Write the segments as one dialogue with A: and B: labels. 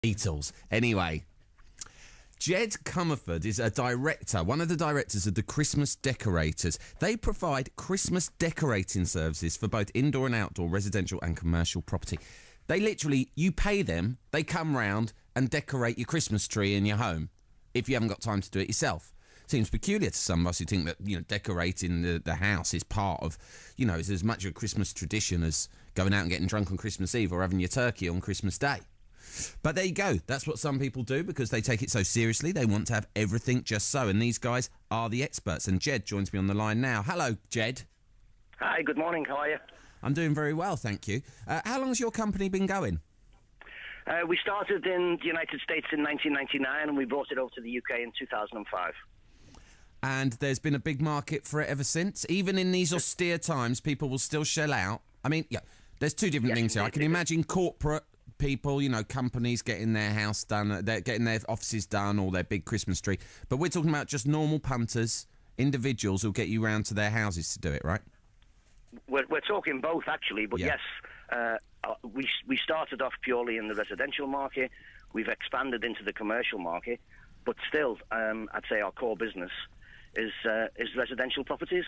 A: Beatles. Anyway, Jed Comerford is a director, one of the directors of the Christmas Decorators. They provide Christmas decorating services for both indoor and outdoor residential and commercial property. They literally, you pay them, they come round and decorate your Christmas tree in your home if you haven't got time to do it yourself. Seems peculiar to some of us who think that, decorating the house is part of, it's as much a Christmas tradition as going out and getting drunk on Christmas Eve or having your turkey on Christmas Day. But there you go. That's what some people do because they take it so seriously. They want to have everything just so. And these guys are the experts. And Jed joins me on the line now. Hello, Jed.
B: Hi, good morning. How are you?
A: I'm doing very well, thank you. How long has your company been going?
B: We started in the United States in 1999 and we brought it over to the UK in 2005.
A: And there's been a big market for it ever since? Even in these austere times, people will still shell out? I mean, there's two different things here. I can imagine corporate people, companies getting their house done, they're getting their offices done or their big Christmas tree. But we're talking about just normal punters, individuals who'll get you round to their houses to do it, right?
B: We're talking both, actually, but yes, we started off purely in the residential market. We've expanded into the commercial market, but still, I'd say our core business is residential properties.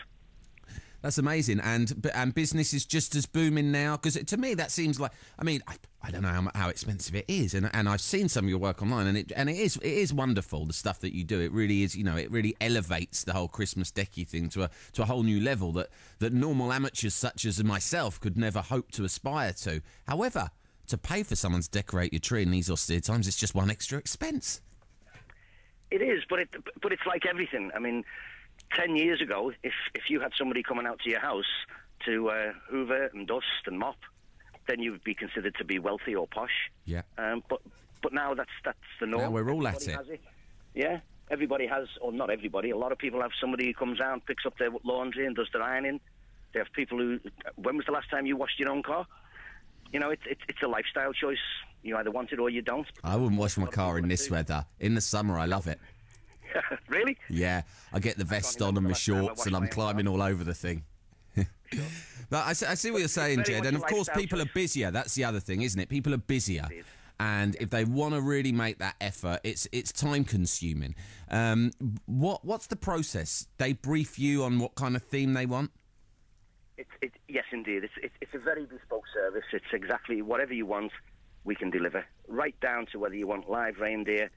A: That's amazing, and business is just as booming now, because to me that seems like, I don't know how expensive it is, and I've seen some of your work online, and it is wonderful, the stuff that you do. It really is, it really elevates the whole Christmas decky thing to a whole new level that normal amateurs such as myself could never hope to aspire to. However, to pay for someone to decorate your tree in these austere times, it's just one extra expense.
B: It is, but it's like everything. 10 years ago, if you had somebody coming out to your house to hoover and dust and mop, then you would be considered to be wealthy or posh.
A: Yeah.
B: But now that's the norm.
A: Now we're all at it.
B: Yeah, everybody has, or not everybody. A lot of people have somebody who comes out, picks up their laundry and does their ironing. They have people who. When was the last time you washed your own car? It's a lifestyle choice. You either want it or you don't.
A: I wouldn't wash my car in this weather. In the summer, I love it.
B: Really?
A: Yeah, I get the vest on and my shorts and I'm climbing all over the thing. Sure. But I see what you're saying, Jed, and of course people are busier. That's the other thing, isn't it? People are busier. And if they want to really make that effort, it's time consuming. What's the process? They brief you on what kind of theme they want?
B: Yes, indeed. It's a very bespoke service. It's exactly whatever you want, we can deliver. Right down to whether you want live reindeer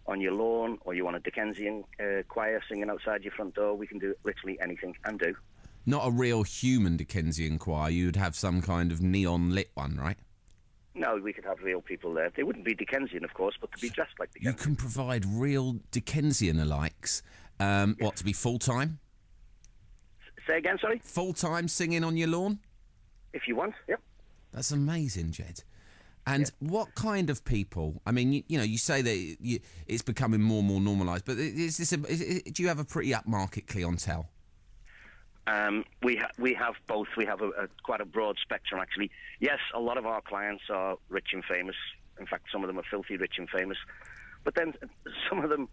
B: on your lawn or you want a Dickensian choir singing outside your front door. We can do literally anything and do.
A: Not a real human Dickensian choir. You'd have some kind of neon lit one, right?
B: No, we could have real people there. They wouldn't be Dickensian, of course, but to be dressed like Dickensian.
A: You can provide real Dickensian-alikes. What, to be full-time?
B: Say again, sorry?
A: Full-time singing on your lawn?
B: If you want, yep.
A: That's amazing, Jed. And what kind of people? You say that it's becoming more and more normalised, but do you have a pretty upmarket clientele?
B: We have both. We have quite a broad spectrum, actually. Yes, a lot of our clients are rich and famous. In fact, some of them are filthy rich and famous. But then some of them,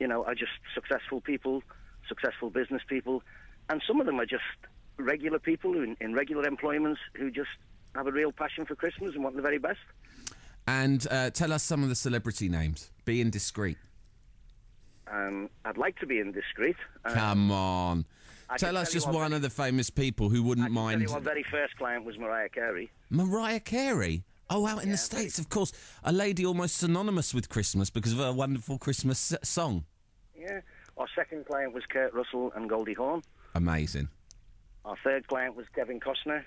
B: are just successful people, successful business people, and some of them are just regular people in regular employments who just have a real passion for Christmas and want the very best.
A: And tell us some of the celebrity names. Be indiscreet.
B: I'd like to be indiscreet.
A: Come on. Tell us just one of the famous people who wouldn't mind.
B: Tell you, our very first client was Mariah Carey.
A: Mariah Carey? Oh, out in the States, of course. A lady almost synonymous with Christmas because of her wonderful Christmas song.
B: Yeah. Our second client was Kurt Russell and Goldie Hawn.
A: Amazing.
B: Our third client was Kevin Costner.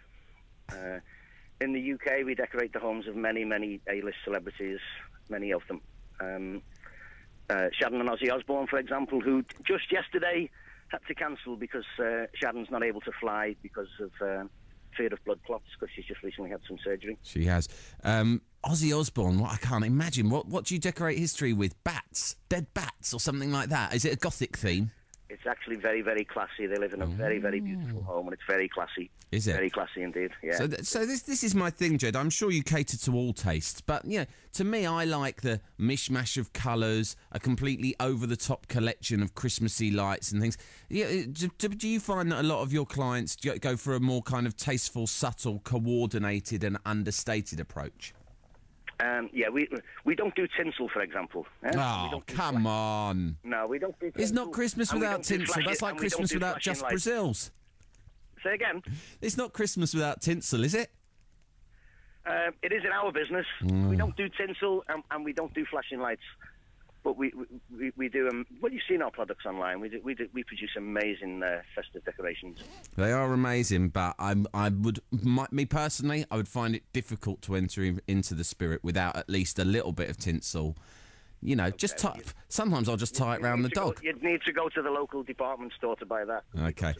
B: In the UK, we decorate the homes of many, many A-list celebrities, many of them. Sharon and Ozzy Osbourne, for example, who just yesterday had to cancel because Sharon's not able to fly because of fear of blood clots, because she's just recently had some surgery.
A: She has. Ozzy Osbourne, I can't imagine. What do you decorate his tree with? Bats? Dead bats or something like that? Is it a gothic theme?
B: It's actually very, very classy. They live in a very, very beautiful home, and it's very classy.
A: Is it?
B: Very classy indeed, yeah.
A: So this is my thing, Jed. I'm sure you cater to all tastes, but, to me, I like the mishmash of colours, a completely over-the-top collection of Christmassy lights and things. Yeah, do you find that a lot of your clients go for a more kind of tasteful, subtle, coordinated and understated approach?
B: Yeah, we don't do tinsel, for example. We
A: Oh,
B: don't do
A: come on.
B: No, we don't do tinsel.
A: It's not Christmas
B: and we
A: without
B: don't do
A: tinsel. That's like Christmas without Just
B: lights.
A: Brazils.
B: Say again?
A: It's not Christmas without tinsel, is it?
B: It is in our business. We don't do tinsel and we don't do flashing lights. But we do. Well, you've seen our products online. We produce amazing festive decorations.
A: They are amazing, but me personally, I would find it difficult to enter into the spirit without at least a little bit of tinsel. You know, just sometimes I'll just tie it round the dog.
B: You'd need to go to the local department store to buy that.
A: Okay.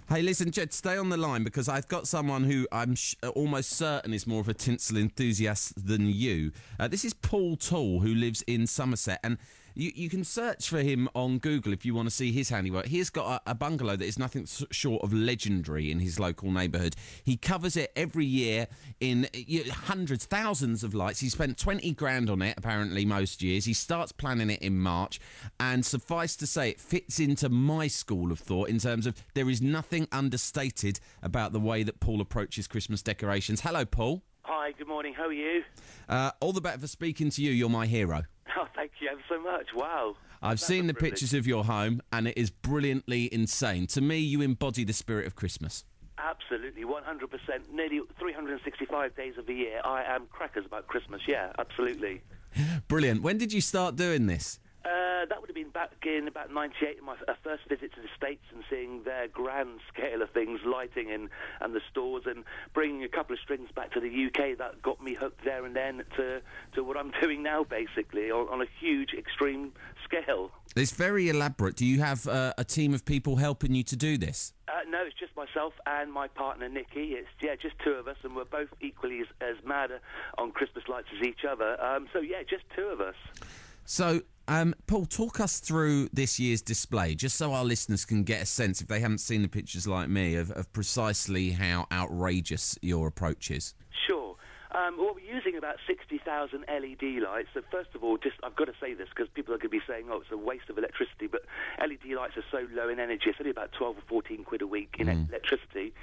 A: Hey, listen, Jed, stay on the line because I've got someone who I'm almost certain is more of a tinsel enthusiast than you. This is Paul Toole, who lives in Somerset, and you can search for him on Google if you want to see his handiwork. He's got a bungalow that is nothing short of legendary in his local neighbourhood. He covers it every year in hundreds, thousands of lights. He spent 20 grand on it, apparently, most years. He starts planning it in March, and suffice to say, it fits into my school of thought in terms of there is nothing understated about the way that Paul approaches Christmas decorations. Hello, Paul.
C: Hi, good morning. How are you?
A: All the better for speaking to you. You're my hero.
C: Oh, thank you ever so much. Wow.
A: I've seen the pictures of your home, and it is brilliantly insane. To me, you embody the spirit of Christmas.
C: Absolutely, 100%. Nearly 365 days of the year, I am crackers about Christmas. Yeah, absolutely.
A: Brilliant. When did you start doing this?
C: That would have been back in about 98, my first visit to the States and seeing their grand scale of things, lighting and the stores, and bringing a couple of strings back to the UK. That got me hooked there and then to what I'm doing now, basically, on a huge, extreme scale.
A: It's very elaborate. Do you have a team of people helping you to do this?
C: No, it's just myself and my partner, Nikki. It's just two of us, and we're both equally as mad on Christmas lights as each other. Just two of us.
A: So, Paul, talk us through this year's display, just so our listeners can get a sense, if they haven't seen the pictures like me, of precisely how outrageous your approach is.
C: Sure. Well, we're using about 60,000 LED lights. So first of all, I've got to say this because people are going to be saying, oh, it's a waste of electricity, but LED lights are so low in energy. It's only about 12 or 14 quid a week in electricity.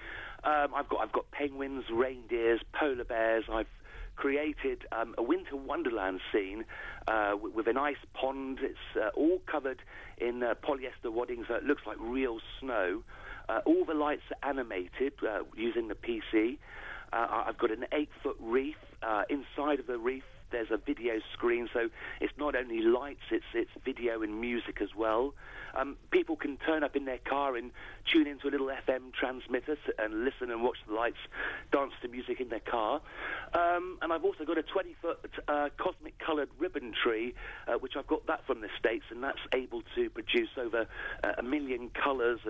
C: I've got penguins, reindeers, polar bears. I've created a winter wonderland scene with an ice pond. It's all covered in polyester wadding, so it looks like real snow. All the lights are animated using the PC. I've got an 8-foot reef. Inside of the reef, there's a video screen, so it's not only lights, it's video and music as well. People can turn up in their car and tune into a little FM transmitter and listen and watch the lights, dance to music in their car. And I've also got a 20-foot cosmic coloured ribbon tree, which I've got that from the States, and that's able to produce over 1 million colours.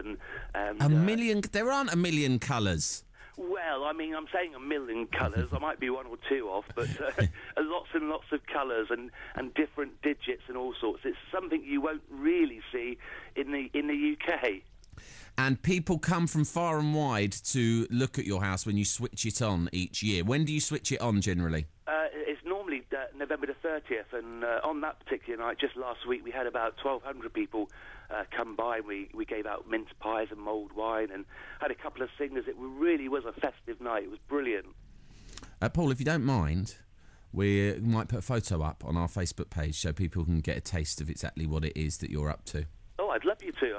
A: A million? There aren't 1 million colours.
C: Well, I mean, I'm saying 1 million colours. I might be one or two off, but lots and lots of colours and different digits and all sorts. It's something you won't really see in the UK.
A: And people come from far and wide to look at your house when you switch it on each year. When do you switch it on generally?
C: It's normally November the 30th, and on that particular night, just last week, we had about 1,200 people come by. We gave out mince pies and mulled wine and had a couple of singers. It really was a festive night. It was brilliant. Paul,
A: if you don't mind, we might put a photo up on our Facebook page so people can get a taste of exactly what it is that you're up to.
C: Oh, I'd love you to.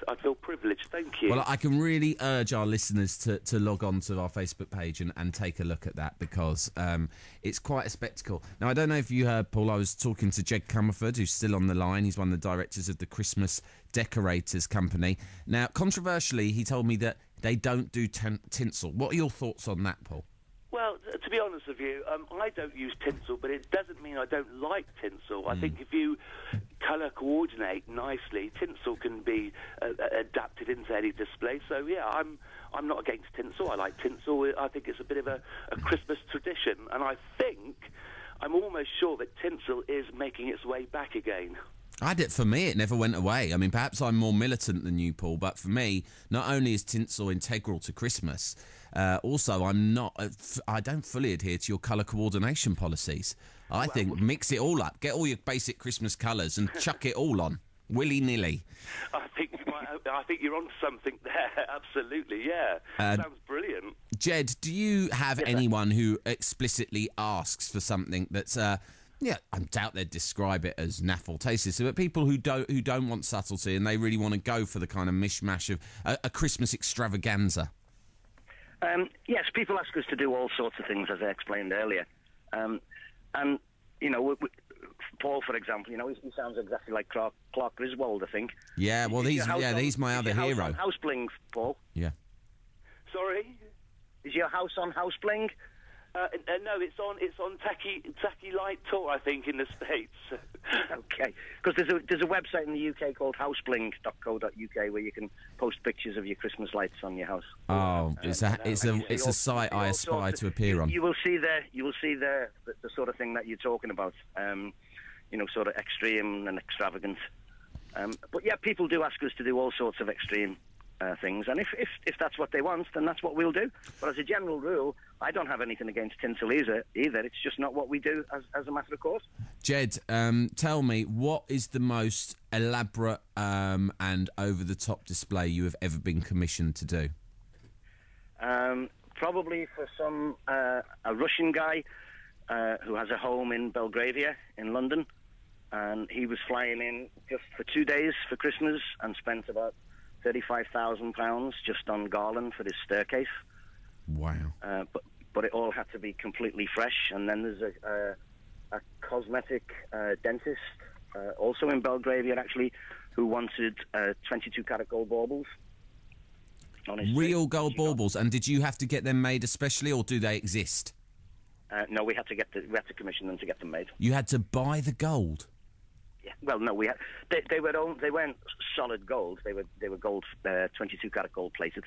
C: I'd feel privileged. Thank you.
A: Well, I can really urge our listeners to log on to our Facebook page and take a look at that because it's quite a spectacle. Now, I don't know if you heard, Paul, I was talking to Jed Comerford, who's still on the line. He's one of the directors of the Christmas Decorators Company. Now, controversially, he told me that they don't do tinsel. What are your thoughts on that, Paul?
C: Well, to be honest with you, I don't use tinsel, but it doesn't mean I don't like tinsel. I think if you colour coordinate nicely, tinsel can be adapted into any display. So, yeah, I'm not against tinsel. I like tinsel. I think it's a bit of a Christmas tradition. And I think, I'm almost sure that tinsel is making its way back again.
A: For me, it never went away. I mean, perhaps I'm more militant than you, Paul, but for me, not only is tinsel integral to Christmas, also I don't fully adhere to your colour coordination policies. I think mix it all up, get all your basic Christmas colours and chuck it all on, willy-nilly.
C: I think you might I think you're on something there. Absolutely, yeah. Sounds brilliant.
A: Jed, do you have anyone who explicitly asks for something that's, I doubt they'd describe it as naffle tasteless, but people who don't want subtlety and they really want to go for the kind of mishmash of a Christmas extravaganza?
B: Yes, people ask us to do all sorts of things, as I explained earlier. And, you know, Paul, for example, you know, he sounds exactly like Clark Griswold, I think.
A: Yeah, well, he's my other hero.
B: House on House Bling, Paul?
A: Yeah.
C: Sorry?
B: Is your house on House Bling?
C: No, it's on Tacky Light Tour, I think, in the States.
B: Okay, because there's a website in the UK called housebling.co.uk where you can post pictures of your Christmas lights on your house.
A: Oh, it's a site I aspire to appear on.
B: You will see there the sort of thing that you're talking about. You know, sort of extreme and extravagant. But yeah, people do ask us to do all sorts of extreme things, and if that's what they want, then that's what we'll do. But as a general rule, I don't have anything against tinsel either. It's just not what we do as a matter of course.
A: Jed, tell me, what is the most elaborate and over-the-top display you have ever been commissioned to do?
B: Probably for a Russian guy who has a home in Belgravia in London, and he was flying in just for 2 days for Christmas and spent about £35,000 just on garland for his staircase. Wow. But it all had to be completely fresh. And then there's a cosmetic dentist, also in Belgravia actually, who wanted 22-carat gold baubles on his
A: real gold baubles. And did you have to get them made especially, or do they exist?
B: No, we had to commission them to get them made.
A: You had to buy the gold?
B: Yeah. Well, no, they weren't solid gold. They were gold, 22-carat gold plated.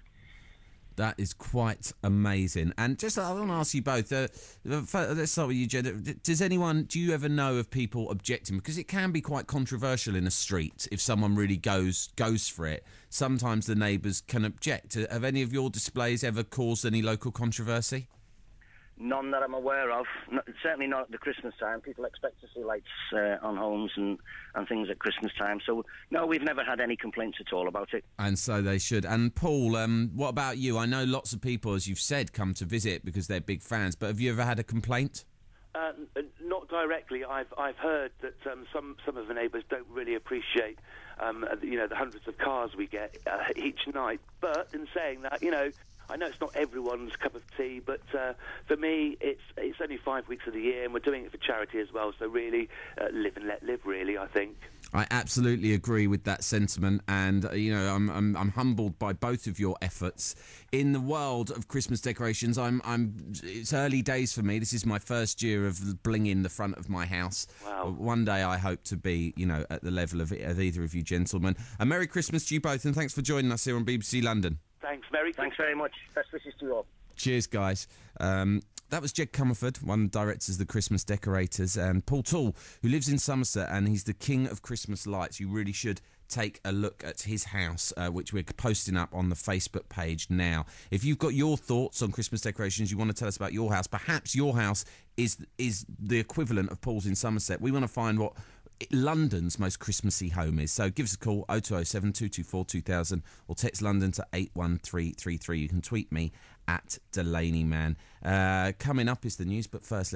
A: That is quite amazing. And just, I want to ask you both. Let's start with you, Jed. Do you ever know of people objecting? Because it can be quite controversial in a street if someone really goes for it. Sometimes the neighbours can object. Have any of your displays ever caused any local controversy?
B: None that I'm aware of. Certainly not at the Christmas time. People expect to see lights on homes and things at Christmas time. So, no, we've never had any complaints at all about it. And
A: so they should. And, Paul, what about you? I know lots of people, as you've said, come to visit because they're big fans. But have you ever had a complaint?
C: Not directly. I've heard that some of the neighbours don't really appreciate the hundreds of cars we get each night. But in saying that, I know it's not everyone's cup of tea, but for me, it's only 5 weeks of the year, and we're doing it for charity as well. So really, live and let live. Really, I think.
A: I absolutely agree with that sentiment, and I'm humbled by both of your efforts in the world of Christmas decorations. It's early days for me. This is my first year of blinging the front of my house.
C: Wow.
A: One day I hope to be, at the level of either of you gentlemen. A Merry Christmas to you both, and thanks for joining us here on BBC London.
C: Thanks,
B: Thanks very much. Best wishes to you all.
A: Cheers, guys. That was Jed Comerford, one of the directors of the Christmas Decorators, and Paul Toole, who lives in Somerset, and he's the king of Christmas lights. You really should take a look at his house, which we're posting up on the Facebook page now. If you've got your thoughts on Christmas decorations, you want to tell us about your house, perhaps your house is the equivalent of Paul's in Somerset. We want to find what London's most Christmassy home is. So give us a call, 0207 224 2000, or text London to 81333. You can tweet me at Delaney Man. Coming up is the news, but first let's